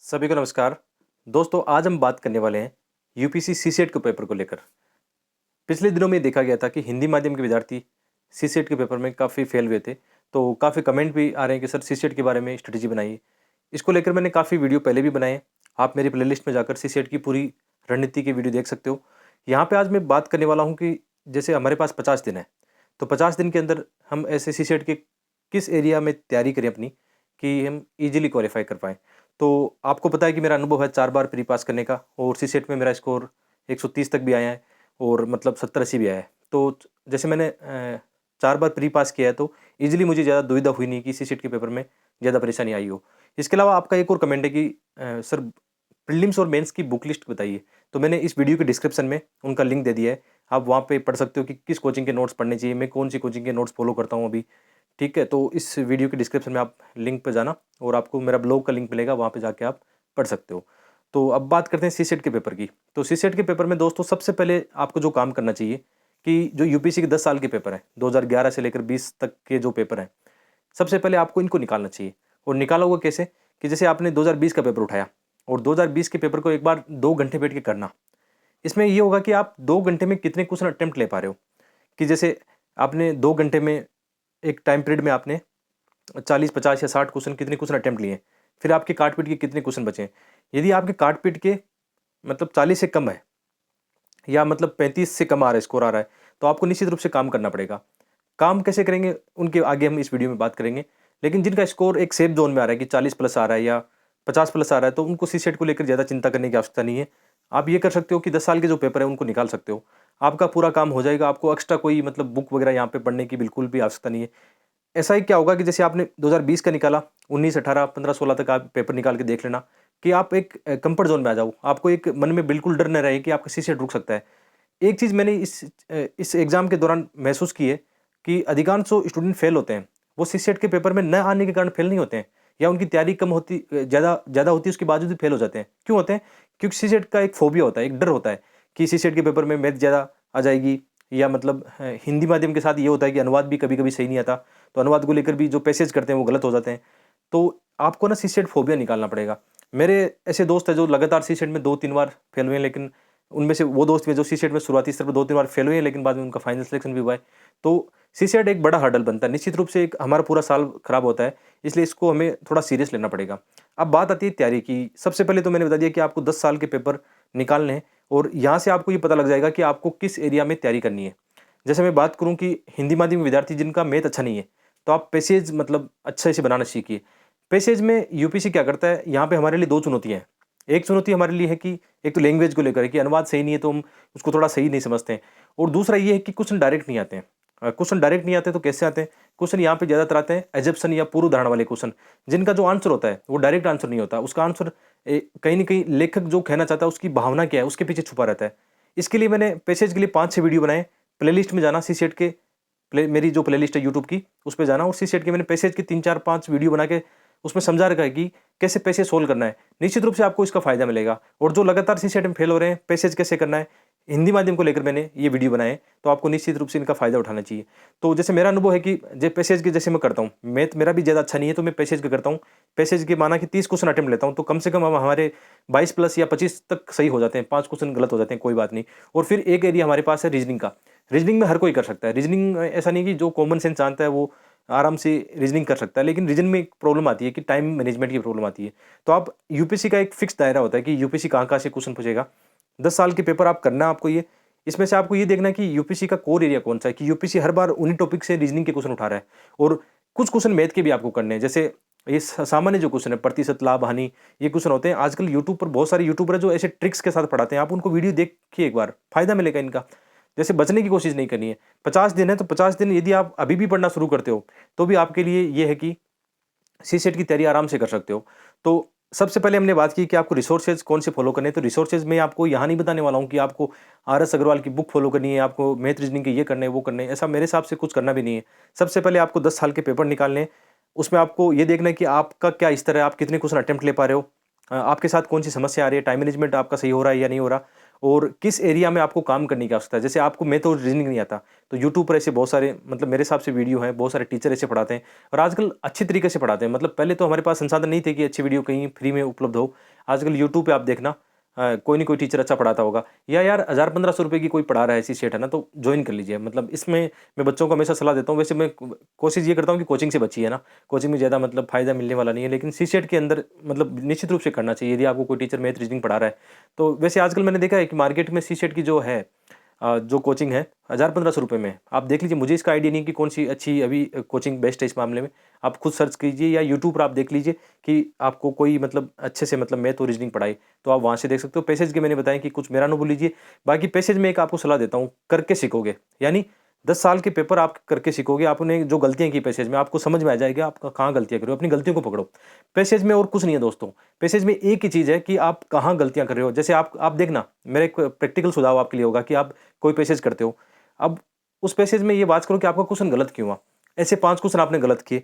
सभी को नमस्कार। दोस्तों, आज हम बात करने वाले हैं यूपीएससी सीसेट के पेपर को लेकर। पिछले दिनों में देखा गया था कि हिंदी माध्यम के विद्यार्थी सीसेट के पेपर में काफ़ी फेल हुए थे। तो काफ़ी कमेंट भी आ रहे हैं कि सर सीसेट के बारे में स्ट्रेटजी बनाइए। इसको लेकर मैंने काफ़ी वीडियो पहले भी बनाए हैं। आप मेरी प्लेलिस्ट में जाकर सीसेट की पूरी रणनीति की वीडियो देख सकते हो। यहाँ पे आज मैं बात करने वाला हूँ कि जैसे हमारे पास 50 दिन है, तो 50 दिन के अंदर हम ऐसे सीसेट के किस एरिया में तैयारी करें अपनी कि हम ईज़िली क्वालीफाई कर पाएँ। तो आपको पता है कि मेरा अनुभव है 4 बार प्री पास करने का और सीसेट में मेरा स्कोर 130 तक भी आया है और मतलब 70-80 भी आया है। तो जैसे मैंने 4 बार प्री पास किया है, तो ईज़िली मुझे ज़्यादा दुविधा हुई नहीं कि सीसेट के पेपर में ज़्यादा परेशानी आई हो। इसके अलावा आपका एक और कमेंट है कि सर प्रीलिम्स और मेंस की बुक लिस्ट बताइए। तो मैंने इस वीडियो के डिस्क्रिप्शन में उनका लिंक दे दिया है। आप वहाँ पे पढ़ सकते हो कि किस कोचिंग के नोट्स पढ़ने चाहिए, मैं कौन-सी कोचिंग के नोट्स फॉलो करता हूँ अभी। ठीक है? तो इस वीडियो के डिस्क्रिप्शन में आप लिंक पे जाना और आपको मेरा ब्लॉग का लिंक मिलेगा, वहाँ पे जाके आप पढ़ सकते हो। तो अब बात करते हैं सीसेट के पेपर की। तो सीसेट के पेपर में दोस्तों सबसे पहले आपको जो काम करना चाहिए कि जो यूपीएससी के 10 साल के पेपर हैं, 2011 से लेकर 20 तक के जो पेपर हैं, सबसे पहले आपको इनको निकालना चाहिए। और निकाला हुआ कैसे? कि जैसे आपने 2020 का पेपर उठाया और 2020 के पेपर को एक बार 2 घंटे बैठ के करना। इसमें ये होगा कि आप 2 घंटे में कितने क्वेश्चन अटेम्प्ट ले पा रहे हो। कि जैसे आपने 2 घंटे में एक टाइम पीरियड में आपने 40, 50 या 60 क्वेश्चन कितने क्वेश्चन अटेम्प्ट लिए, फिर आपके काट-पीट के कितने क्वेश्चन बचे। यदि आपके काट-पीट के मतलब 40 से कम है या मतलब 35 से कम आ रहा है, स्कोर आ रहा है, तो आपको निश्चित रूप से काम करना पड़ेगा। काम कैसे करेंगे, उनके आगे हम इस वीडियो में बात करेंगे। लेकिन जिनका स्कोर एक सेफ ज़ोन में आ रहा है कि 40 प्लस आ रहा है या 50 प्लस आ रहा है, तो उनको सीसेट को लेकर ज़्यादा चिंता करने की आवश्यकता नहीं है। आप ये कर सकते हो कि 10 साल के जो पेपर है, उनको निकाल सकते हो। आपका पूरा काम हो जाएगा, आपको एक्स्ट्रा कोई मतलब बुक वगैरह यहाँ पे पढ़ने की बिल्कुल भी आवश्यकता नहीं है। ऐसा ही क्या होगा कि जैसे आपने 2020 का निकाला, 19, 18, 15, 16 तक आप पेपर निकाल के देख लेना कि आप एक कम्फर्ट ज़ोन में आ जाओ। आपको एक मन में बिल्कुल डर न रहे कि आपका सीसेट रुक सकता है। एक चीज़ मैंने इस एग्ज़ाम के दौरान महसूस की है कि अधिकांश जो स्टूडेंट फेल होते हैं, वो सीसेट के पेपर में न आने के कारण फेल नहीं होते हैं या उनकी तैयारी कम होती ज़्यादा ज़्यादा होती है, उसके बावजूद भी फेल हो जाते हैं। क्यों होते हैं? क्योंकि सीसेट का एक फ़ोबिया होता है, एक डर होता है कि सीसेट के पेपर में मैथ ज़्यादा आ जाएगी या मतलब हिंदी माध्यम के साथ ये होता है कि अनुवाद भी कभी-कभी सही नहीं आता, तो अनुवाद को लेकर भी जो पैसेज करते हैं, वो गलत हो जाते हैं। तो आपको ना सीसेट फ़ोबिया निकालना पड़ेगा। मेरे ऐसे दोस्त हैं जो लगातार सीसेट में 2-3 बार फेल हुए हैं, लेकिन उनमें से वो दोस्त भी हैं जो सीसेट में शुरुआती स्तर पर 2-3 बार फेल हुए हैं, लेकिन बाद में उनका फाइनल सिलेक्शन भी हुआ है। तो सीसेट एक बड़ा हर्डल बनता है। निश्चित रूप से एक हमारा पूरा साल खराब होता है, इसलिए इसको हमें थोड़ा सीरियस लेना पड़ेगा। अब बात आती है तैयारी की। सबसे पहले तो मैंने बता दिया कि आपको 10 साल के पेपर निकालने हैं और यहाँ से आपको ये पता लग जाएगा कि आपको किस एरिया में तैयारी करनी है। जैसे मैं बात करूँ कि हिंदी माध्यम के विद्यार्थी जिनका मैथ अच्छा नहीं है, तो आप पैसेज मतलब अच्छे से बनाना सीखिए। पैसेज में यूपीएससी क्या करता है, यहाँ पे हमारे लिए 2 चुनौतियाँ हैं। एक चुनौती हमारे लिए है कि एक तो लैंग्वेज को लेकर है कि अनुवाद सही नहीं है, तो हम उसको थोड़ा सही नहीं समझते हैं और दूसरा ये है कि क्वेश्चन डायरेक्ट नहीं आते हैं। क्वेश्चन डायरेक्ट नहीं आते तो कैसे आते हैं? क्वेश्चन यहाँ पे ज़्यादातर आते हैं एजम्पशन या पूर्व धारणा वाले क्वेश्चन, जिनका जो आंसर होता है, वो डायरेक्ट आंसर नहीं होता। उसका आंसर कहीं न कहीं लेखक जो कहना चाहता है, उसकी भावना क्या है, उसके पीछे छुपा रहता है। इसके लिए मैंने पैसेज के लिए 5-6 वीडियो बनाए। प्लेलिस्ट में जाना, सीसेट के मेरी जो प्लेलिस्ट है यूट्यूब की, उस पे जाना और सीसेट के मैंने पैसेज के 3, 4, 5 वीडियो बना के उसमें समझा रखा है कि कैसे पैसेज सोल्व करना है। निश्चित रूप से आपको इसका फ़ायदा मिलेगा और जो लगातार सीसेट में फेल हो रहे हैं, पैसेज कैसे करना है, हिंदी माध्यम को लेकर मैंने ये वीडियो बनाए हैं, तो आपको निश्चित रूप से इनका फ़ायदा उठाना चाहिए। तो जैसे मेरा अनुभव है कि पैसेज के जैसे मैं करता हूँ, मैथ मेरा भी ज़्यादा अच्छा नहीं है, तो मैं पैसेज का करता हूँ। पैसेज के माना कि 30 क्वेश्चन अटेम्प्ट लेता हूँ, तो कम से कम अब हमारे 22 प्लस या 25 तक सही हो जाते हैं, 5 क्वेश्चन गलत हो जाते हैं, कोई बात नहीं। और फिर एक एरिया हमारे पास है रीज़निंग का। रीज़निंग में हर कोई कर सकता है। रीज़निंग ऐसा नहीं कि जो कॉमन सेंस जानता है वो आराम से रीज़निंग कर सकता है, लेकिन रीज़निंग में एक प्रॉब्लम आती है कि टाइम मैनेजमेंट की प्रॉब्लम आती है। तो आप यूपीएससी का एक फिक्स दायरा होता है कि यूपीएससी कहाँ-कहाँ से क्वेश्चन पूछेगा। 10 साल के पेपर आप करना है आपको ये। इसमें से आपको ये देखना है कि यूपीएससी का कोर एरिया कौन-सा है, कि यूपीएससी हर बार उन्हीं टॉपिक से रीज़निंग के क्वेश्चन उठा रहा है और कुछ क्वेश्चन मैथ के भी आपको करने हैं। जैसे ये सामान्य जो क्वेश्चन है, प्रतिशत, लाभ, हानि, ये क्वेश्चन होते हैं। आजकल यूट्यूब पर बहुत सारे यूट्यूबर हैं जो ऐसे ट्रिक्स के साथ पढ़ाते हैं। आप उनको वीडियो देखिए एक बार, फ़ायदा मिलेगा इनका। जैसे बचने की कोशिश नहीं करनी है। 50 दिन है, तो 50 दिन यदि आप अभी भी पढ़ना शुरू करते हो, तो भी आपके लिए ये है कि सीसेट की तैयारी आराम से कर सकते हो। तो सबसे पहले हमने बात की कि आपको रिसोर्सेज़ कौन से फ़ॉलो करने हैं, तो रिसोर्सेज़ में आपको यहाँ नहीं बताने वाला हूँ कि आपको आर.एस. अग्रवाल की बुक फ़ॉलो करनी है, आपको मैथ रीज़निंग के ये करने हैं, वो करने हैं। ऐसा मेरे हिसाब से कुछ करना भी नहीं है। सबसे पहले आपको 10 साल के पेपर निकालने हैं। उसमें आपको ये देखना है कि आपका क्या स्तर है, आप कितने क्वेश्चन अटेम्प्ट ले पा रहे हो। आपके साथ कौन-सी समस्या आ रही है, टाइम मैनेजमेंट आपका सही हो रहा है या नहीं हो रहा और किस एरिया में आपको काम करने की आवश्यकता है। जैसे आपको मैथ और रीज़निंग नहीं आता, तो यूट्यूब पर ऐसे बहुत सारे मतलब मेरे हिसाब से वीडियो हैं, बहुत सारे टीचर ऐसे पढ़ाते हैं और आजकल अच्छी तरीके से पढ़ाते हैं। मतलब पहले तो हमारे पास संसाधन नहीं थे कि अच्छी वीडियो कहीं फ्री में उपलब्ध हो। आजकल यूट्यूब पे आप देखना कोई नहीं कोई टीचर अच्छा पढ़ाता होगा, या यार 1000-1500 रुपए की कोई पढ़ा रहा है सीसेट है ना, तो ज्वाइन कर लीजिए। मतलब इसमें मैं बच्चों को हमेशा सलाह देता हूँ। वैसे मैं कोशिश ये करता हूँ कि कोचिंग से बचिए ना, कोचिंग में ज़्यादा मतलब फ़ायदा मिलने वाला नहीं है, लेकिन सीसेट के अंदर मतलब निश्चित रूप से करना चाहिए यदि आपको कोई टीचर मैथ रीजनिंग पढ़ा रहा है। तो वैसे आजकल मैंने देखा है कि मार्केट में सीसेट की जो है जो कोचिंग है 1000-1500 रुपए में, आप देख लीजिए। मुझे इसका आइडिया नहीं कि कौन सी अच्छी अभी कोचिंग बेस्ट है इस मामले में। आप खुद सर्च कीजिए या यूट्यूब पर आप देख लीजिए कि आपको कोई मतलब अच्छे से मतलब मैथ और रीजनिंग पढ़ाई, तो आप वहाँ से देख सकते हो। पैसेज के मैंने बताया कि कुछ मेरा अनुभव लीजिए। बाकी पैसेज में एक आपको सलाह देता हूँ, करके सीखोगे, यानी 10 साल के पेपर आप करके सीखोगे। आपने जो गलतियाँ की पैसेज में, आपको समझ में आ जाएगा आप कहाँ गलतियाँ कर रहे हो, अपनी गलतियों को पकड़ो। पैसेज में और कुछ नहीं है दोस्तों, पैसेज में एक ही चीज़ है कि आप कहाँ गलतियाँ कर रहे हो। जैसे आप देखना, मेरा एक प्रैक्टिकल सुझाव आपके लिए होगा कि आप कोई पैसेज करते हो, अब उस पैसेज में ये बात करो कि आपका क्वेश्चन गलत क्यों हुआ। ऐसे 5 क्वेश्चन आपने गलत किए,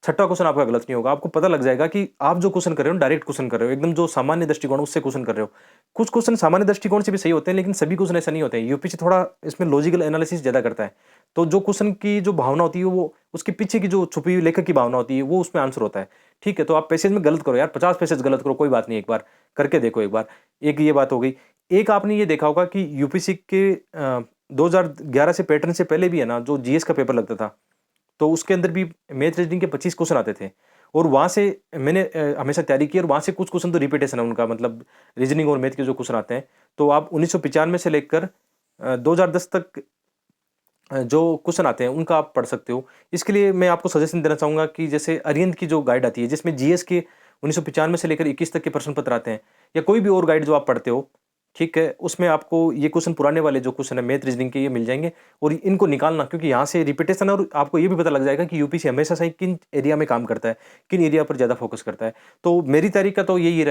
छठा क्वेश्चन आपका गलत नहीं होगा। आपको पता लग जाएगा कि आप जो क्वेश्चन कर रहे हो डायरेक्ट क्वेश्चन कर रहे हो, एकदम जो सामान्य दृष्टिकोण है उससे क्वेश्चन कर रहे हो। कुछ क्वेश्चन सामान्य दृष्टिकोण से भी सही होते हैं, लेकिन सभी क्वेश्चन ऐसा नहीं होते हैं। यूपीएससी थोड़ा इसमें लॉजिकल एनालिसिस ज़्यादा करता है। तो जो क्वेश्चन की जो भावना होती है, वो उसके पीछे की जो छुपी हुई लेखक की भावना होती है, वो उसमें आंसर होता है। ठीक है, तो आप पैसेज में गलत करो यार, 50 पैसेज गलत करो, कोई बात नहीं, एक बार करके देखो एक बार। एक ये बात हो गई। एक आपने ये देखा होगा कि यूपीएससी के 2011 से पैटर्न से पहले भी है ना, जो जीएस का पेपर लगता था, तो उसके अंदर भी मैथ रीजनिंग के 25 क्वेश्चन आते थे। और वहाँ से मैंने हमेशा तैयारी की, और वहाँ से कुछ क्वेश्चन तो रिपीटेशन है उनका, मतलब रीजनिंग और मैथ के जो क्वेश्चन आते हैं। तो आप 1995 से लेकर 2010 तक जो क्वेश्चन आते हैं उनका आप पढ़ सकते हो। इसके लिए मैं आपको सजेशन देना चाहूँगा कि जैसे अरिहंत की जो गाइड आती है, जिसमें जीएस के 1995 से लेकर 21 तक के प्रश्न पत्र आते हैं, या कोई भी और गाइड जो आप पढ़ते हो, ठीक है, उसमें आपको ये क्वेश्चन पुराने वाले जो क्वेश्चन है मैथ रीजनिंग के, ये मिल जाएंगे। और इनको निकालना, क्योंकि यहाँ से रिपीटेशन है, और आपको ये भी पता लग जाएगा कि यूपीएससी हमेशा से किन एरिया में काम करता है, किन एरिया पर ज़्यादा फोकस करता है। तो मेरी तैयारी का तो यही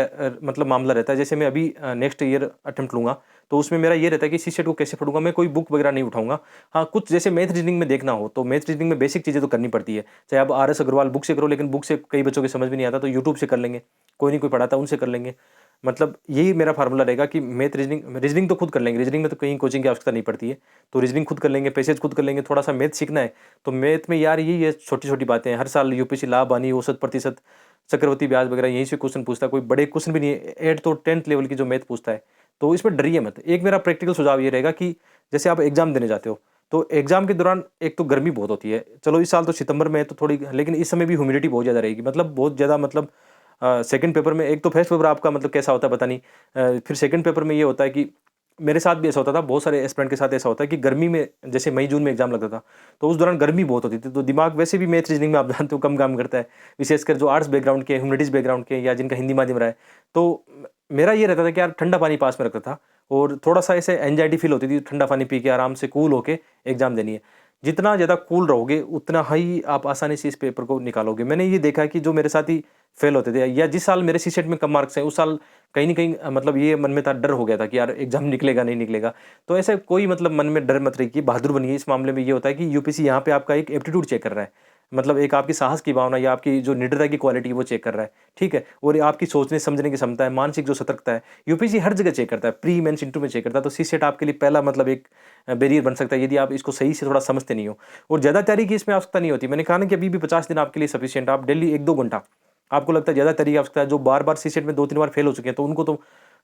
मतलब मामला रहता है। जैसे मैं अभी नेक्स्ट ईयर अटेम्प्ट लूँगा, तो उसमें मेरा ये रहता है कि सीसेट को कैसे पढ़ूंगा। मैं कोई बुक वगैरह नहीं उठाऊंगा। हाँ, कुछ जैसे मैथ रीजनिंग में देखना हो, तो मैथ रीजनिंग में बेसिक चीज़ें तो करनी पड़ती है। चाहे आप आर एस अग्रवाल बुक से करो, लेकिन बुक से कई बच्चों के समझ में नहीं आता, तो यूट्यूब से कर लेंगे, कोई नहीं कोई पढ़ाता है उनसे कर लेंगे। मतलब यही मेरा फार्मूला रहेगा कि मैथ रीजनिंग रीजनिंग तो खुद कर लेंगे, रीजनिंग में तो कहीं कोचिंग की आवश्यकता नहीं पड़ती है। तो रीजनिंग खुद कर लेंगे, पैसेज खुद कर लेंगे। थोड़ा सा मैथ सीखना है, तो मैथ में यार यही है, छोटी छोटी बातें हैं। हर साल यूपीएससी लाभ, हानि, औसत, प्रतिशत, चक्रवर्ती ब्याज वगैरह यहीं से क्वेश्चन पूछता है। कोई बड़े क्वेश्चन भी नहीं है, 8 तो 10th लेवल की जो मैथ पूछता है। तो इसमें डरिए मत। एक मेरा प्रैक्टिकल सुझाव ये रहेगा कि जैसे आप एग्जाम देने जाते हो, तो एग्जाम के दौरान एक तो गर्मी बहुत होती है। चलो इस साल तो सितंबर में है तो थोड़ी, लेकिन इस समय भी ह्यूमिडिटी बहुत ज़्यादा रहेगी, मतलब बहुत ज़्यादा। मतलब सेकंड पेपर में, एक तो फर्स्ट पेपर आपका मतलब कैसा होता है पता नहीं, फिर सेकंड पेपर में ये होता है कि मेरे साथ भी ऐसा होता था, बहुत सारे एस्पिरेंट के साथ ऐसा होता है कि गर्मी में, जैसे मई जून में एग्जाम लगता था, तो उस दौरान गर्मी बहुत होती थी। तो दिमाग वैसे भी मैथ रीजनिंग में आप जानते हो कम काम करता है, विशेषकर जो आर्ट्स बैकग्राउंड के, ह्यूमैनिटीज बैकग्राउंड के, या जिनका हिंदी माध्यम रहा है। तो मेरा ये रहता था कि यार ठंडा पानी पास में रखता था, और थोड़ा सा ऐसे एंजाइटी फील होती थी, ठंडा पानी पी के आराम से कूल होके एग्जाम देनी है। जितना ज़्यादा कूल रहोगे, उतना ही आप आसानी से इस पेपर को निकालोगे। मैंने ये देखा है कि जो मेरे साथ ही फेल होते थे, या जिस साल मेरे सीसेट में कम मार्क्स हैं, उस साल कहीं न कहीं मतलब ये मन में था, डर हो गया था कि यार एग्जाम निकलेगा नहीं निकलेगा। तो ऐसा कोई मतलब मन में डर मत रखिए, बहादुर बनिए। इस मामले में ये होता है कि यूपीएससी यहाँ पे आपका एक एप्टीट्यूड चेक कर रहा है, मतलब एक आपकी साहस की भावना या आपकी जो निडरता की क्वालिटी है वो चेक कर रहा है, ठीक है? और ये आपकी सोचने समझने की क्षमता है, मानसिक जो सतर्कता है, यूपीएससी हर जगह चेक करता है, प्री मेंस इंटरव्यू में चेक करता है। तो सीसेट आपके लिए पहला मतलब एक बैरियर बन सकता है, यदि आप इसको सही से थोड़ा समझते नहीं हो। और ज़्यादा तैयारी की इसमें आवश्यकता नहीं होती। मैंने कहा ना कि अभी भी 50 दिन आपके लिए सफिशिएंट। आप डेली 1-2 घंटा, आपको लगता है ज़्यादा तैयारी की आवश्यकता है, जो बार-बार सीसेट में 2-3 बार फेल हो चुके हैं, तो उनको तो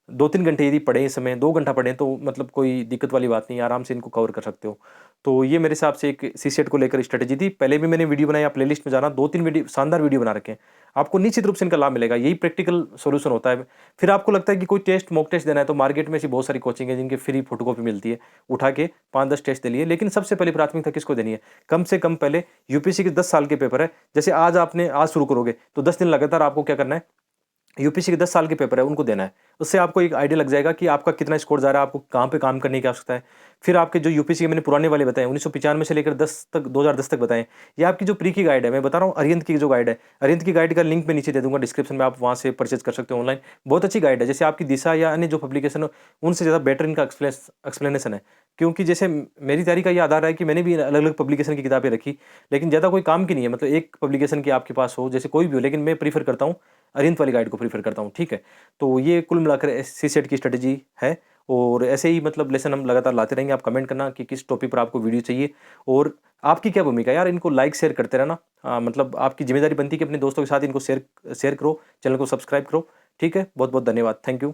2-3 घंटे यदि पढ़ें इस समय, 2 घंटा पढ़ें, तो मतलब कोई दिक्कत वाली बात नहीं है, आराम से इनको कवर कर सकते हो। तो ये मेरे हिसाब से एक सीसेट को लेकर स्ट्रैटेजी थी। पहले भी मैंने वीडियो बनाई, आप प्लेलिस्ट में जाना, 2-3 वीडियो, शानदार वीडियो बना रखे हैं। आपको निश्चित रूप से इनका लाभ मिलेगा, यही प्रैक्टिकल सॉल्यूशन होता है। फिर आपको लगता है कि कोई टेस्ट, मॉक टेस्ट देना है, तो मार्केट में ऐसी बहुत सारी कोचिंग है जिनकी फ्री फोटोकॉपी मिलती है, उठा के 5-10 टेस्ट दे लिए। लेकिन सबसे पहले प्राथमिकता किसको देनी है? कम से कम पहले यूपीएससी के 10 साल के पेपर है, जैसे आज आपने आज शुरू करोगे, तो 10 दिन लगातार आपको क्या करना है, यूपीएससी के 10 साल के पेपर है उनको देना है। उससे आपको एक आइडिया लग जाएगा कि आपका कितना स्कोर जा रहा है, आपको कहाँ पे काम करने की आवश्यकता है। फिर आपके जो यूपीएससी के मैंने पुराने वाले बताए, 1995 से लेकर 10 तक, 2010 तक बताएं, ये आपकी जो प्री की गाइड है, मैं बता रहा हूँ अरिहंत की जो गाइड है, अरिहंत की गाइड का लिंक मैं नीचे दे दूंगा डिस्क्रिप्शन में, आप वहाँ से परचेज कर सकते हो ऑनलाइन। बहुत अच्छी गाइड है, जैसे आपकी दिशा या अन्य जो पब्लिकेशन उनसे ज़्यादा बेटर इनका एक्सप्लेनेशन है। क्योंकि जैसे मेरी तैयारी का ये आधार है कि मैंने भी अलग अलग पब्लिकेशन की किताबें रखी, लेकिन ज़्यादा कोई काम की नहीं है, मतलब एक पब्लिकेशन की आपके पास हो, जैसे कोई भी हो, लेकिन मैं प्रीफर करता हूँ अरिहंत वाली गाइड को प्रीफर करता हूँ, ठीक है? तो ये कुल मिलाकर सीसेट की स्ट्रेटजी है। और ऐसे ही मतलब लेसन हम लगातार लाते रहेंगे। आप कमेंट करना कि किस टॉपिक पर आपको वीडियो चाहिए, और आपकी क्या भूमिका है यार, इनको लाइक शेयर करते रहना। मतलब आपकी जिम्मेदारी बनती है कि अपने दोस्तों के साथ इनको शेयर शेयर करो, चैनल को सब्सक्राइब करो, ठीक है, बहुत बहुत धन्यवाद, थैंक यू।